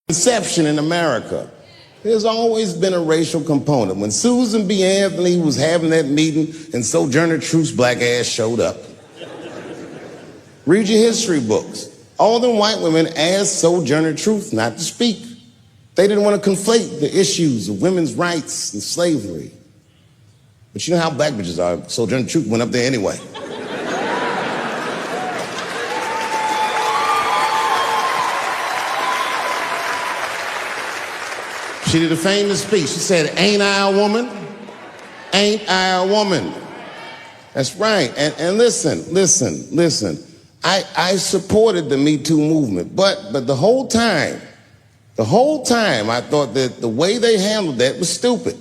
Conception in America, there's always been a racial component. When Susan B. Anthony was having that meeting and Sojourner Truth's black ass showed up, read your history books. All them white women asked Sojourner Truth not to speak. They didn't want to conflate the issues of women's rights and slavery. But you know how black bitches are. Sojourner Truth went up there anyway. She did a famous speech. She said, "Ain't I a woman? Ain't I a woman?" That's right. And listen. I supported the Me Too movement, but the whole time, I thought that the way they handled that was stupid.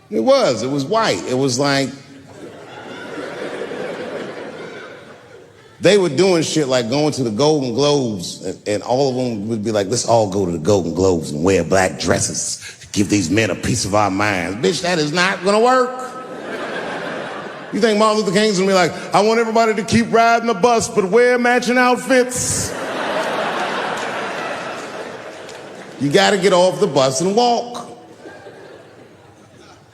It was white. It was like, they were doing shit like going to the Golden Globes, and all of them would be like, let's all go to the Golden Globes and wear black dresses, give these men a piece of our minds. Bitch, that is not gonna work. You think Martin Luther King's gonna be like, I want everybody to keep riding the bus, but wear matching outfits? You gotta get off the bus and walk.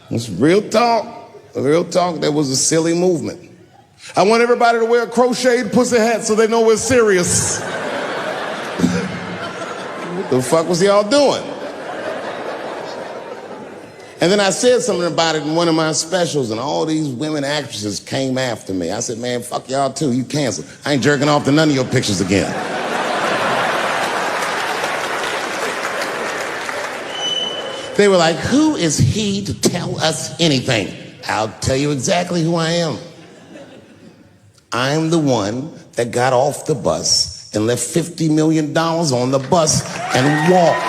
It's real talk. Real talk, that was a silly movement. I want everybody to wear a crocheted pussy hat so they know we're serious. What the fuck was y'all doing? And then I said something about it in one of my specials, and all these women actresses came after me. I said, man, fuck y'all too, you canceled. I ain't jerking off to none of your pictures again. They were like, who is he to tell us anything? I'll tell you exactly who I am. I'm the one that got off the bus and left $50 million on the bus and walked.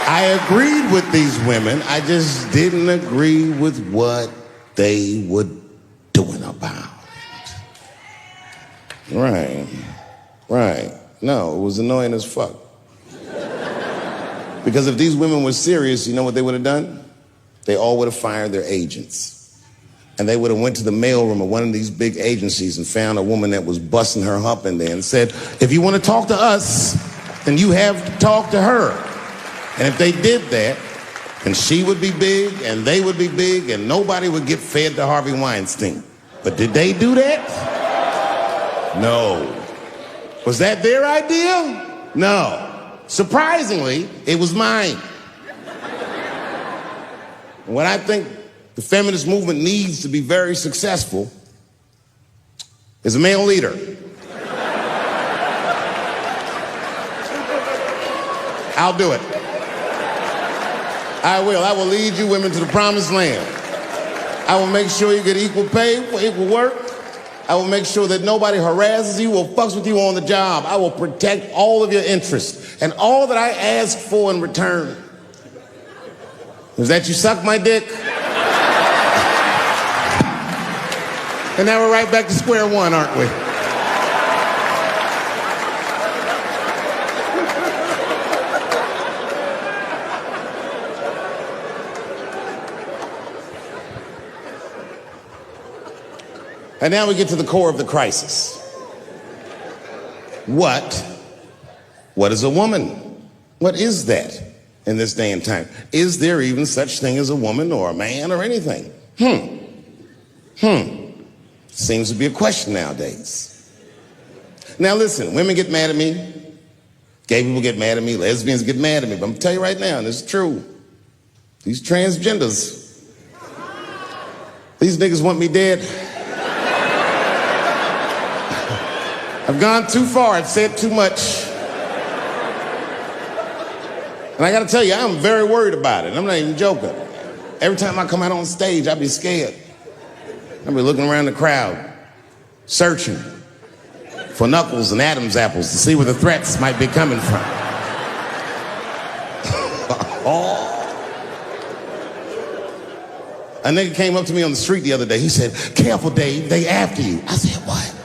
I agreed with these women. I just didn't agree with what they were doing about it. Right. No, it was annoying as fuck. Because if these women were serious, you know what they would have done? They all would have fired their agents. And they would have went to the mailroom of one of these big agencies and found a woman that was busting her hump in there and said, if you want to talk to us, then you have to talk to her. And if they did that, then she would be big and they would be big and nobody would get fed to Harvey Weinstein. But did they do that? No. Was that their idea? No. Surprisingly, it was mine. What I think the feminist movement needs to be very successful is a male leader. I'll do it. I will. I will lead you women to the promised land. I will make sure you get equal pay for equal work. I will make sure that nobody harasses you or fucks with you on the job. I will protect all of your interests. And all that I ask for in return is that you suck my dick. And now we're right back to square one, aren't we? And now we get to the core of the crisis. What is a woman? What is that in this day and time? Is there even such thing as a woman or a man or anything? Seems to be a question nowadays. Now listen, women get mad at me. Gay people get mad at me. Lesbians get mad at me. But I'm gonna tell you right now, and this is true. These transgenders, these niggas want me dead. I've gone too far, I've said too much. And I gotta tell you, I'm very worried about it. I'm not even joking. Every time I come out on stage, I be scared. I be looking around the crowd, searching for knuckles and Adam's apples to see where the threats might be coming from. A nigga came up to me on the street the other day. He said, careful, Dave, they after you. I said, what?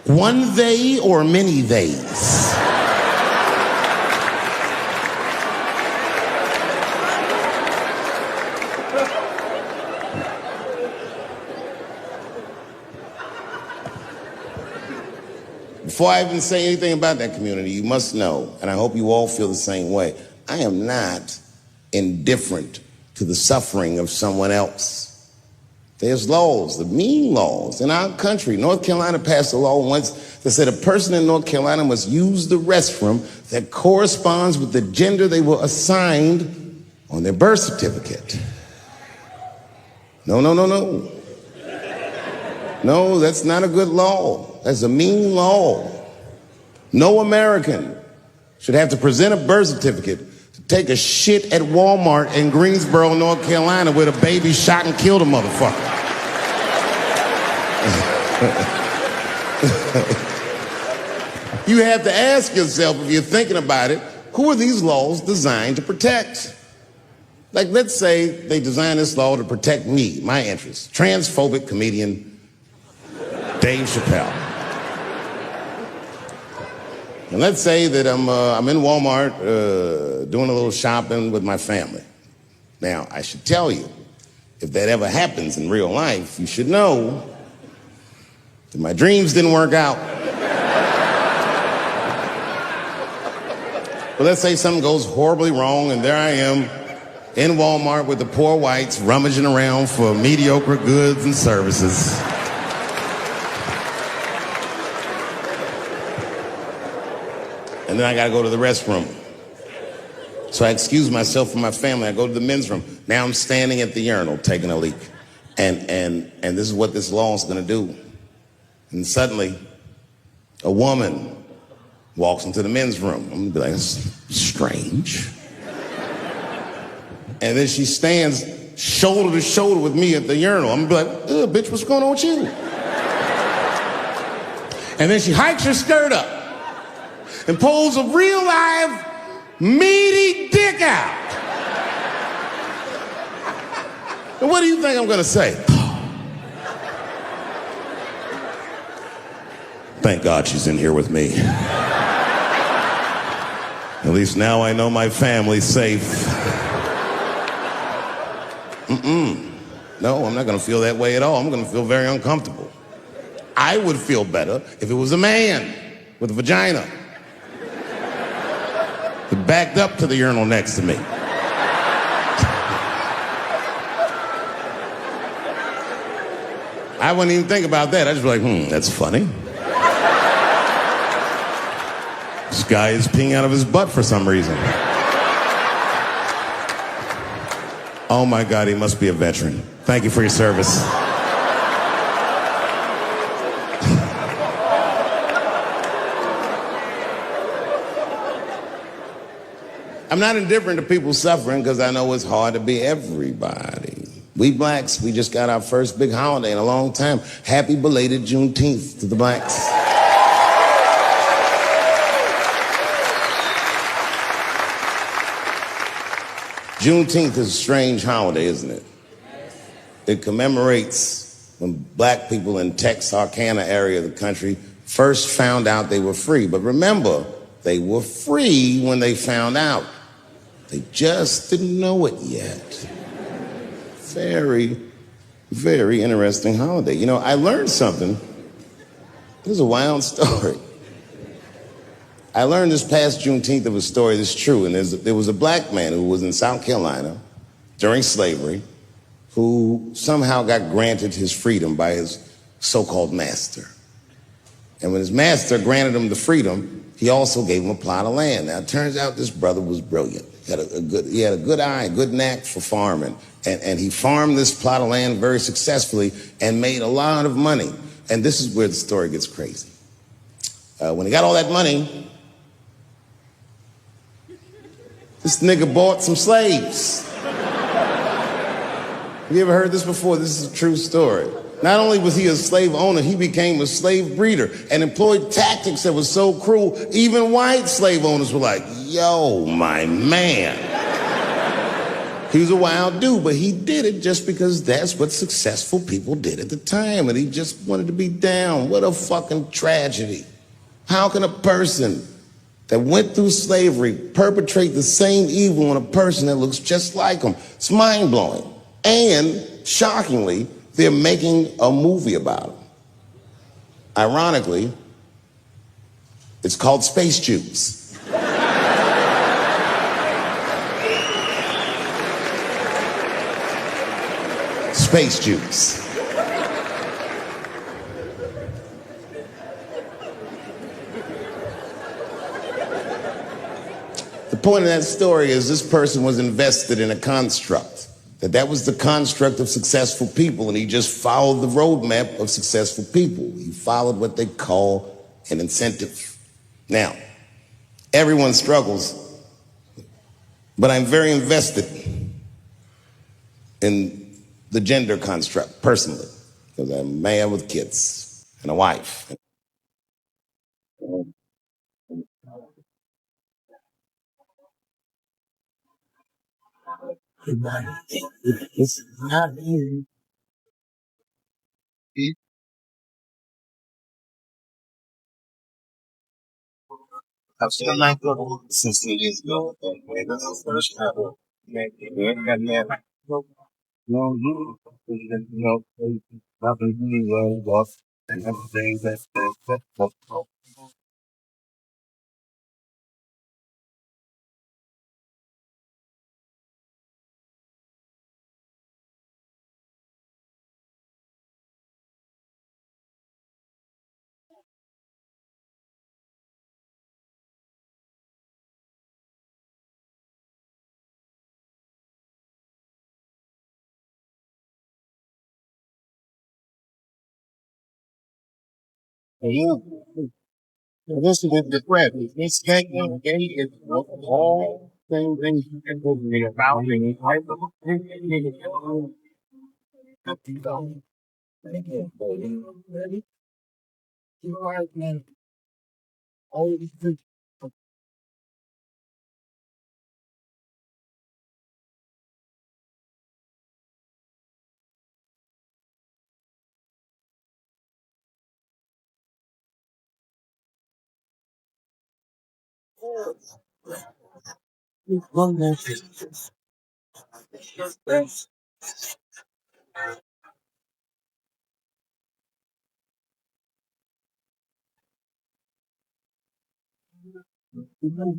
One they or many theys? Before I even say anything about that community, you must know, and I hope you all feel the same way, I am not indifferent to the suffering of someone else. There's laws, the mean laws in our country. North Carolina passed a law once that said a person in North Carolina must use the restroom that corresponds with the gender they were assigned on their birth certificate. No. No, that's not a good law. That's a mean law. No American should have to present a birth certificate to take a shit at Walmart in Greensboro, North Carolina, where the baby shot and killed a motherfucker. You have to ask yourself, if you're thinking about it, who are these laws designed to protect? Like, let's say they designed this law to protect me, my interests. Transphobic comedian Dave Chappelle. And let's say that I'm in Walmart doing a little shopping with my family. Now, I should tell you, if that ever happens in real life, you should know that my dreams didn't work out. But let's say something goes horribly wrong, and there I am in Walmart with the poor whites rummaging around for mediocre goods and services. And then I gotta go to the restroom. So I excuse myself from my family. I go to the men's room. Now I'm standing at the urinal taking a leak. And this is what this law is gonna do. And suddenly, a woman walks into the men's room. I'm gonna be like, that's strange. And then she stands shoulder to shoulder with me at the urinal. I'm gonna be like, bitch, what's going on with you? And then she hikes her skirt up and pulls a real live meaty dick out. And what do you think I'm gonna say? Thank God she's in here with me. At least now I know my family's safe. No, I'm not gonna feel that way at all. I'm gonna feel very uncomfortable. I would feel better if it was a man with a vagina who backed up to the urinal next to me. I wouldn't even think about that. I'd just be like, that's funny. This guy is peeing out of his butt for some reason. Oh my God, he must be a veteran. Thank you for your service. I'm not indifferent to people suffering because I know it's hard to be everybody. We blacks, we just got our first big holiday in a long time. Happy belated Juneteenth to the blacks. Juneteenth is a strange holiday, isn't it? It commemorates when black people in Texarkana area of the country first found out they were free. But remember, they were free when they found out. They just didn't know it yet. Very, very interesting holiday. You know, I learned something. This is a wild story. I learned this past Juneteenth of a story that's true, and there was a black man who was in South Carolina during slavery who somehow got granted his freedom by his so-called master. And when his master granted him the freedom, he also gave him a plot of land. Now, it turns out this brother was brilliant. He had a good eye, a good knack for farming. And he farmed this plot of land very successfully and made a lot of money. And this is where the story gets crazy. When he got all that money, this nigga bought some slaves. Have you ever heard this before? This is a true story. Not only was he a slave owner, he became a slave breeder and employed tactics that were so cruel, even white slave owners were like, yo, my man. He was a wild dude, but he did it just because that's what successful people did at the time, and he just wanted to be down. What a fucking tragedy. How can a person that went through slavery perpetrate the same evil on a person that looks just like him? It's mind-blowing. And, shockingly, they're making a movie about him. Ironically, It's called space juice. Space juice. The point of that story is this person was invested in a construct. That was the construct of successful people, and he just followed the roadmap of successful people. He followed what they call an incentive. Now, everyone struggles, but I'm very invested in the gender construct, personally, because I'm a man with kids and a wife. It's not easy. I've still not good since 2 years ago. And this is the first time no, nothing really well off and everything that. You, this is the threat. This gang is all things you can do about me. You are man. All these things.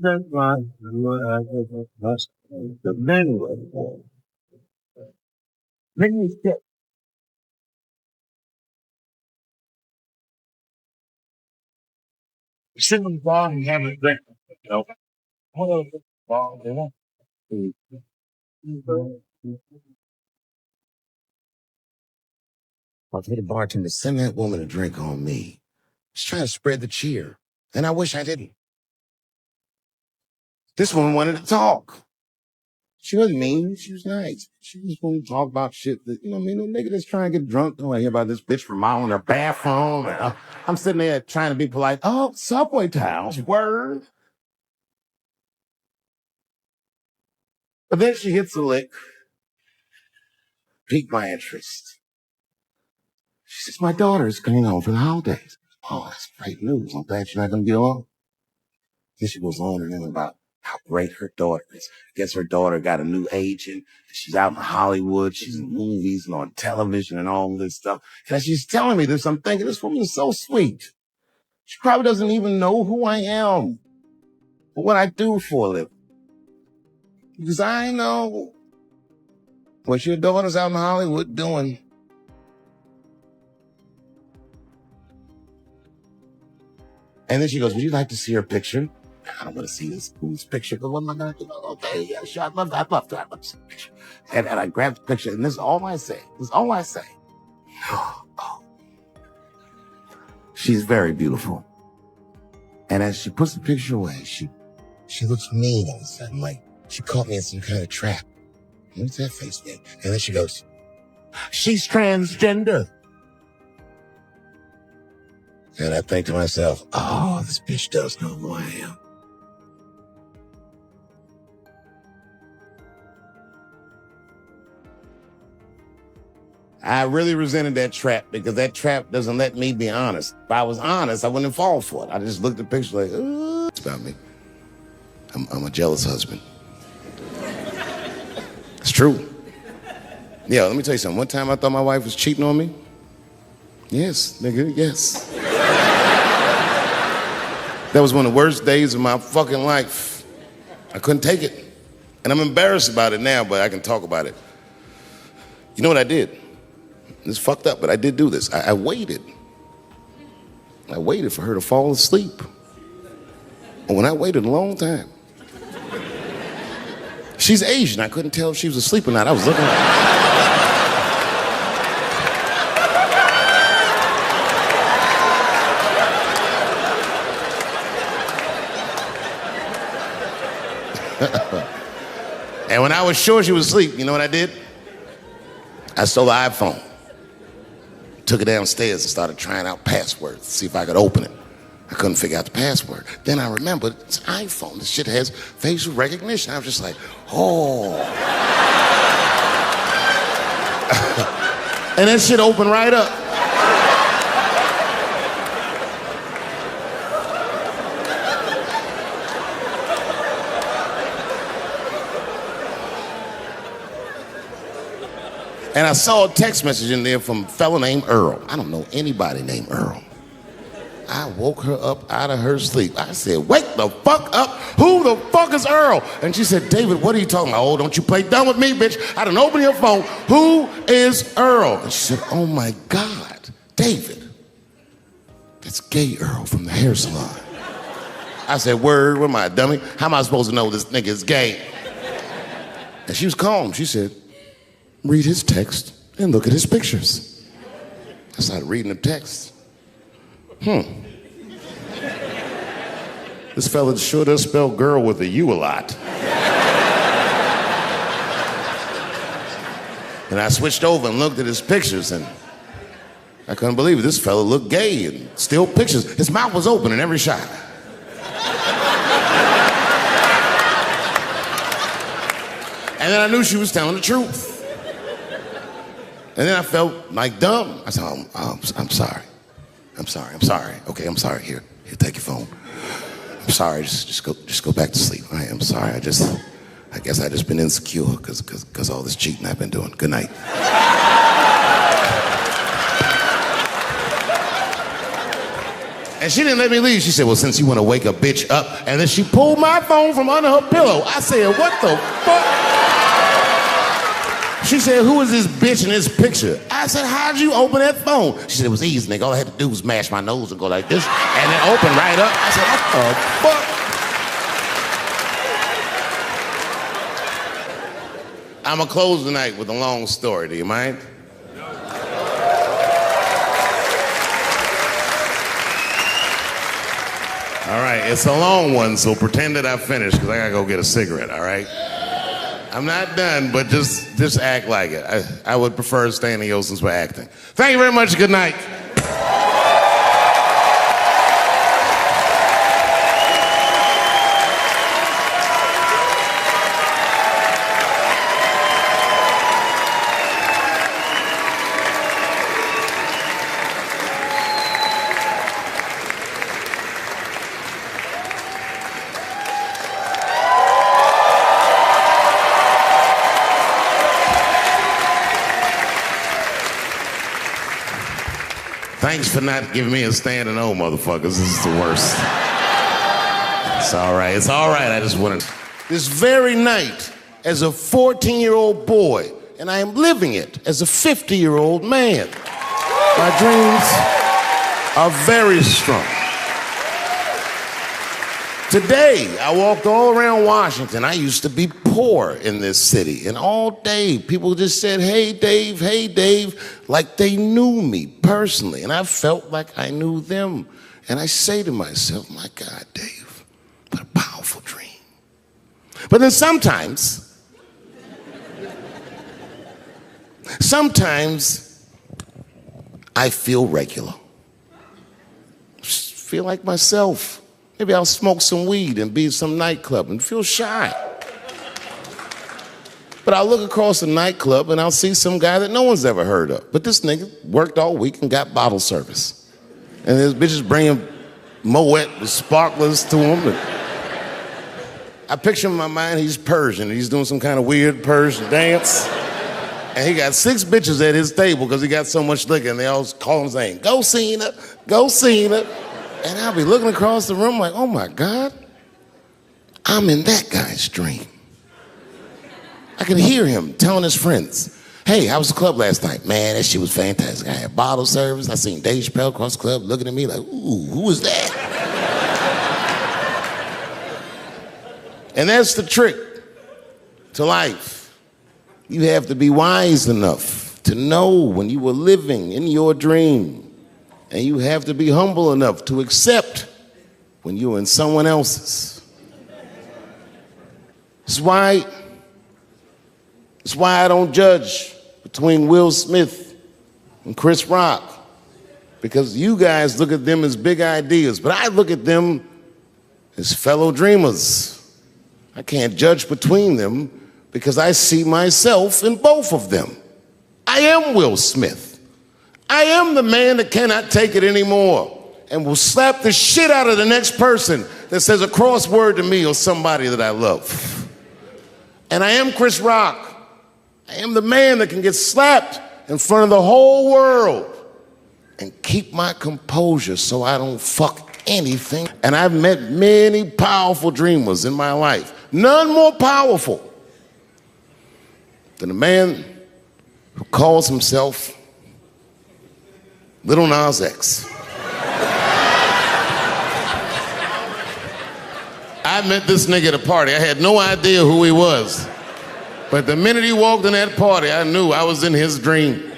That's why the men were. Then you get sit in the bar and have a drink. You know, one of the bar, they want to. I'll tell the bartender, send that woman a drink on me. She's trying to spread the cheer. And I wish I didn't. This woman wanted to talk. She wasn't mean. She was nice. She was going to talk about shit that, what I mean? No nigga that's trying to get drunk. Don't want to hear about this bitch remodeling her bathroom. And, I'm sitting there trying to be polite. Oh, subway towels. Word. But then she hits a lick. Piqued my interest. She says, my daughter is coming home for the holidays. Oh, that's great news. I'm glad you're not going to be alone. Then she goes on and on about how great her daughter is. I guess her daughter got a new agent. She's out in Hollywood. She's in movies and on television and all this stuff. And as she's telling me this, I'm thinking, this woman is so sweet. She probably doesn't even know who I am or what I do for a living. Because I know what your daughter's out in Hollywood doing. And then she goes, would you like to see her picture? I don't want to see this fool's picture, but what am I going to do? Okay, yeah, sure, I'd love to see the picture. And I grabbed the picture, and this is all I say. This is all I say. Oh, she's very beautiful. And as she puts the picture away, she looks mean all of a sudden, like she caught me in some kind of trap. What's that face, man? And then she goes, she's transgender. And I think to myself, oh, this bitch does know who I am. I really resented that trap because that trap doesn't let me be honest. If I was honest, I wouldn't fall for it. I just looked at the picture like, it's about me. I'm a jealous husband. It's true. Yeah, let me tell you something. One time I thought my wife was cheating on me. Yes, nigga, yes. That was one of the worst days of my fucking life. I couldn't take it. And I'm embarrassed about it now, but I can talk about it. You know what I did? It's fucked up, but I did do this. I waited. I waited for her to fall asleep. And when I waited a long time, she's Asian. I couldn't tell if she was asleep or not. I was looking at her. And when I was sure she was asleep, you know what I did? I stole the iPhone, took it downstairs and started trying out passwords to see if I could open it. I couldn't figure out the password. Then I remembered it's an iPhone. This shit has facial recognition. I was just like, oh. And that shit opened right up. And I saw a text message in there from a fella named Earl. I don't know anybody named Earl. I woke her up out of her sleep. I said, wake the fuck up. Who the fuck is Earl? And she said, David, what are you talking about? Oh, don't you play dumb with me, bitch. I done opened your phone. Who is Earl? And she said, oh my God, David. That's gay Earl from the hair salon. I said, word, what am I, a dummy? How am I supposed to know this nigga is gay? And she was calm. She said, read his text and look at his pictures. I started reading the text. This fella sure does spell girl with a U a lot. And I switched over and looked at his pictures, and I couldn't believe it. This fella looked gay and still pictures. His mouth was open in every shot. And then I knew she was telling the truth. And then I felt like dumb. I said, I'm sorry. I'm sorry. Okay, I'm sorry. Here, take your phone. I'm sorry, just go back to sleep. I am sorry. I guess I just been insecure because all this cheating I've been doing. Good night. And she didn't let me leave. She said, well, since you want to wake a bitch up, and then she pulled my phone from under her pillow. I said, what the fuck? She said, who is this bitch in this picture? I said, how'd you open that phone? She said, it was easy, nigga. All I had to do was mash my nose and go like this, and it opened right up. I said, what the fuck? I'm gonna close the night with a long story. Do you mind? All right, it's a long one, so pretend that I finished, because I gotta go get a cigarette, all right? I'm not done, but just act like it. I would prefer staying in since we're acting. Thank you very much. Good night. Thanks for not giving me a standing O, motherfuckers. This is the worst. It's all right. It's all right. I just wanted... This very night, as a 14-year-old boy, and I am living it as a 50-year-old man, my dreams are very strong. Today, I walked all around Washington. I used to be poor in this city, and all day people just said, hey, Dave, like they knew me personally, and I felt like I knew them. And I say to myself, my God, Dave, what a powerful dream. But then sometimes I feel regular. Just feel like myself. Maybe I'll smoke some weed and be in some nightclub and feel shy. But I'll look across the nightclub and I'll see some guy that no one's ever heard of. But this nigga worked all week and got bottle service. And there's bitches bringing Moet with sparklers to him. I picture in my mind he's Persian. He's doing some kind of weird Persian dance. And he got 6 bitches at his table because he got so much liquor, and they all call him saying, go Cena, go Cena. And I'll be looking across the room like, oh my God, I'm in that guy's dream. I can hear him telling his friends, hey, how was the club last night? Man, that shit was fantastic. I had bottle service. I seen Dave Chappelle across the club looking at me like, ooh, who was that? And that's the trick to life. You have to be wise enough to know when you were living in your dream. And you have to be humble enough to accept when you're in someone else's. That's why I don't judge between Will Smith and Chris Rock. Because you guys look at them as big ideas, but I look at them as fellow dreamers. I can't judge between them because I see myself in both of them. I am Will Smith. I am the man that cannot take it anymore and will slap the shit out of the next person that says a crossword to me or somebody that I love. And I am Chris Rock. I am the man that can get slapped in front of the whole world and keep my composure so I don't fuck anything. And I've met many powerful dreamers in my life. None more powerful than a man who calls himself Little Nas X. I met this nigga at a party. I had no idea who he was. But the minute he walked in that party, I knew I was in his dream.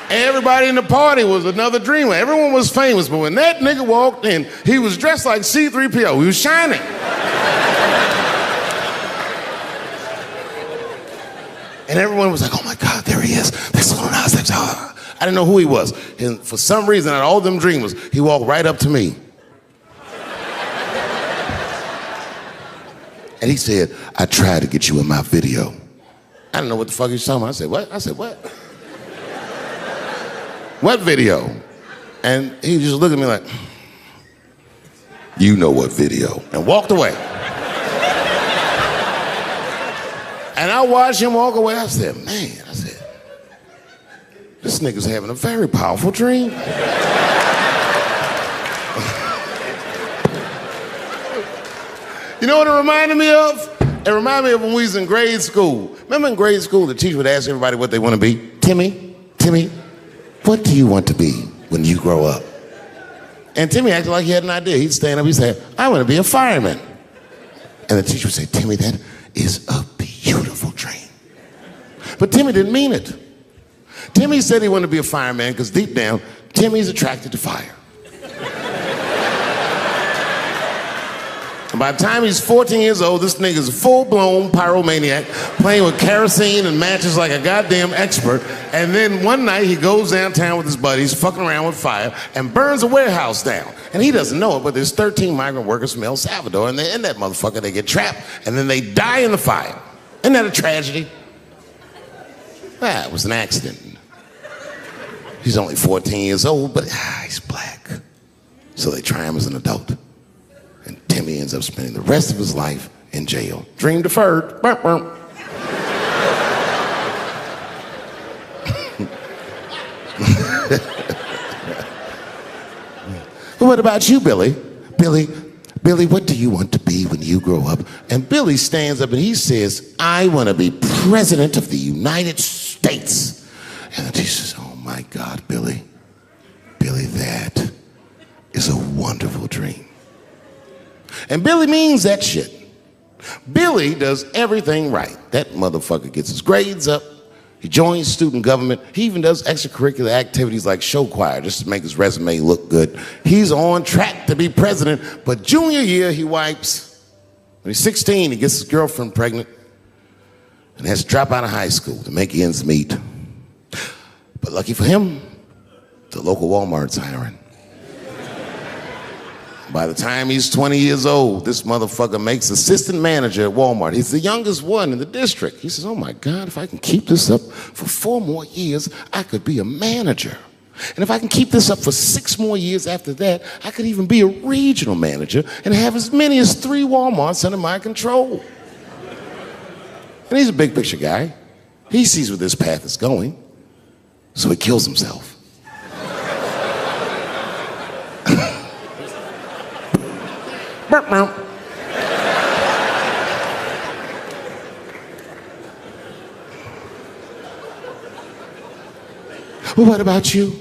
Everybody in the party was another dreamer. Everyone was famous, but when that nigga walked in, he was dressed like C-3PO. He was shining. And everyone was like, oh my God, there he is. That's Lil Nas X. I didn't know who he was. And for some reason, out of all them dreamers, he walked right up to me. And he said, I tried to get you in my video. I didn't know what the fuck he was talking about. I said, what? I said, what? What video? And he just looked at me like, you know what video, and walked away. And I watched him walk away. I said, man, this nigga's having a very powerful dream. You know what it reminded me of? It reminded me of when we was in grade school. Remember in grade school, the teacher would ask everybody what they want to be? Timmy, what do you want to be when you grow up? And Timmy acted like he had an idea. He'd stand up, he'd say, I want to be a fireman. And the teacher would say, Timmy, that is a beautiful dream. But Timmy didn't mean it. Timmy said he wanted to be a fireman because deep down, Timmy's attracted to fire. And by the time he's 14 years old, this nigga's a full-blown pyromaniac, playing with kerosene and matches like a goddamn expert. And then one night he goes downtown with his buddies, fucking around with fire, and burns a warehouse down. And he doesn't know it, but there's 13 migrant workers from El Salvador, and they're in that motherfucker. They get trapped, and then they die in the fire. Isn't that a tragedy? It was an accident. He's only 14 years old, but he's black. So they try him as an adult. And Timmy ends up spending the rest of his life in jail. Dream deferred. Burp, burp. What about you, Billy? Billy, what do you want to be when you grow up? And Billy stands up and he says, I want to be president of the United States. And the teacher says, oh my God, Billy, that is a wonderful dream. And Billy means that shit. Billy does everything right. That motherfucker gets his grades up. He joins student government. He even does extracurricular activities like show choir just to make his resume look good. He's on track to be president, but junior year he wipes. When he's 16, he gets his girlfriend pregnant and has to drop out of high school to make ends meet. But lucky for him, the local Walmart's hiring. By the time he's 20 years old, this motherfucker makes assistant manager at Walmart. He's the youngest one in the district. He says, oh my God, if I can keep this up for 4 more years, I could be a manager. And if I can keep this up for 6 more years after that, I could even be a regional manager and have as many as 3 Walmarts under my control. And he's a big picture guy. He sees where this path is going, so he kills himself. Well, what about you?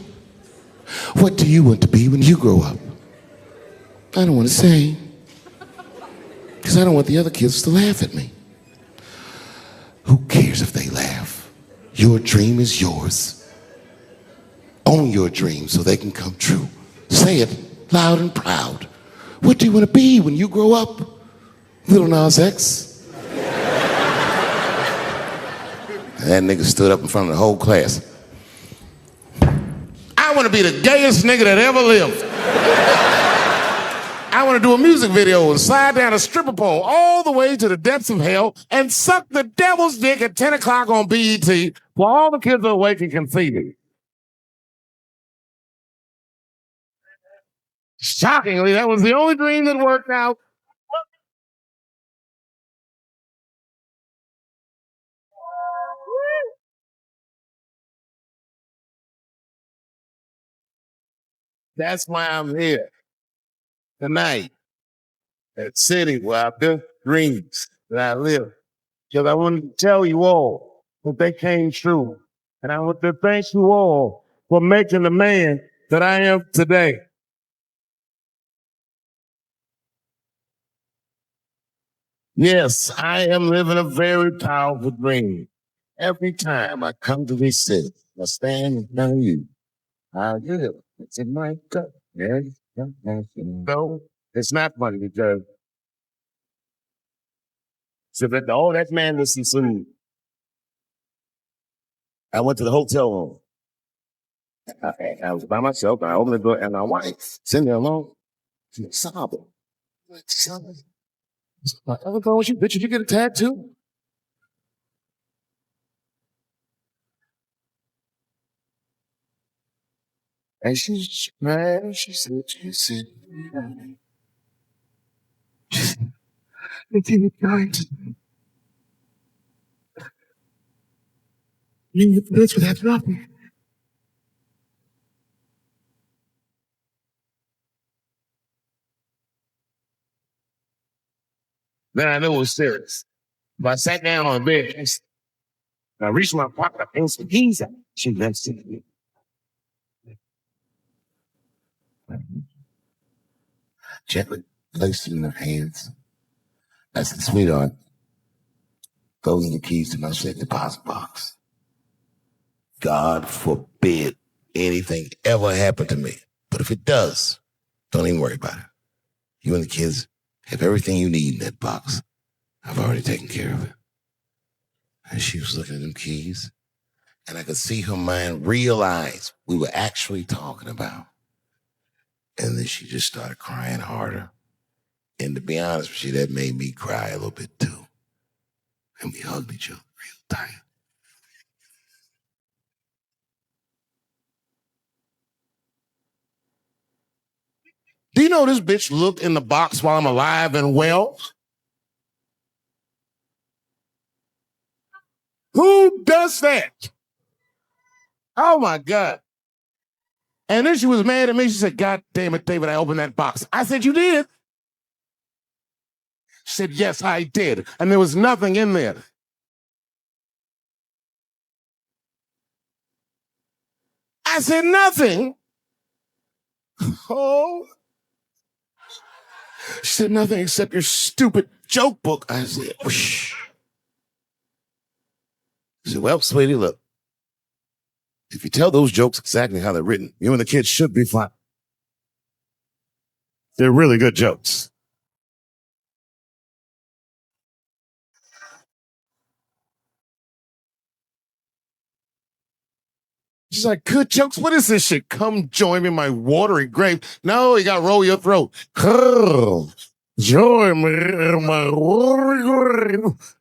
What do you want to be when you grow up? I don't want to say, because I don't want the other kids to laugh at me. Who cares if they laugh? Your dream is yours. Own your dream so they can come true. Say it loud and proud. What do you want to be when you grow up? Little Nas X. That nigga stood up in front of the whole class. I want to be the gayest nigga that ever lived. I want to do a music video and slide down a stripper pole all the way to the depths of hell and suck the devil's dick at 10 o'clock on BET while all the kids are awake and can see me. Shockingly, that was the only dream that worked out. That's why I'm here tonight. That city where I've built dreams that I live. Because I wanted to tell you all that they came true. And I want to thank you all for making the man that I am today. Yes, I am living a very powerful dream. Every time I come to this city, I stand in front of you. I live. It's in my gut. Yes. No, it's not funny because so that that man listens to me. I went to the hotel room. I was by myself, and I opened the door, and my wife sitting there alone. She was sobbing. Like, what's wrong with you, bitch? Did you get a tattoo? And she cried. She said, it's in kind. You bitch would have nothing. Then I knew it was serious. But I sat down on the bed. I reached my pocket. I pulled some keys out. She left to me. Gently placed it in her hands. I said, sweetheart, those are the keys to my safe deposit box. God forbid anything ever happen to me. But if it does, don't even worry about it. You and the kids have everything you need in that box. I've already taken care of it. And she was looking at them keys, and I could see her mind realize we were actually talking about. And then she just started crying harder. And to be honest with you, that made me cry a little bit too. And we hugged each other real tight. Do you know this bitch looked in the box while I'm alive and well? Who does that? Oh my God. And then she was mad at me. She said, God damn it, David, I opened that box. I said, you did? She said, yes, I did. And there was nothing in there. I said, nothing. Oh. She said, nothing except your stupid joke book. I said, whoosh. She said, well, sweetie, look. If you tell those jokes exactly how they're written, you and the kids should be fine. They're really good jokes. She's like, good jokes? What is this shit? Come join me in my watery grave. No, you got to roll your throat. Join me in my watery grave.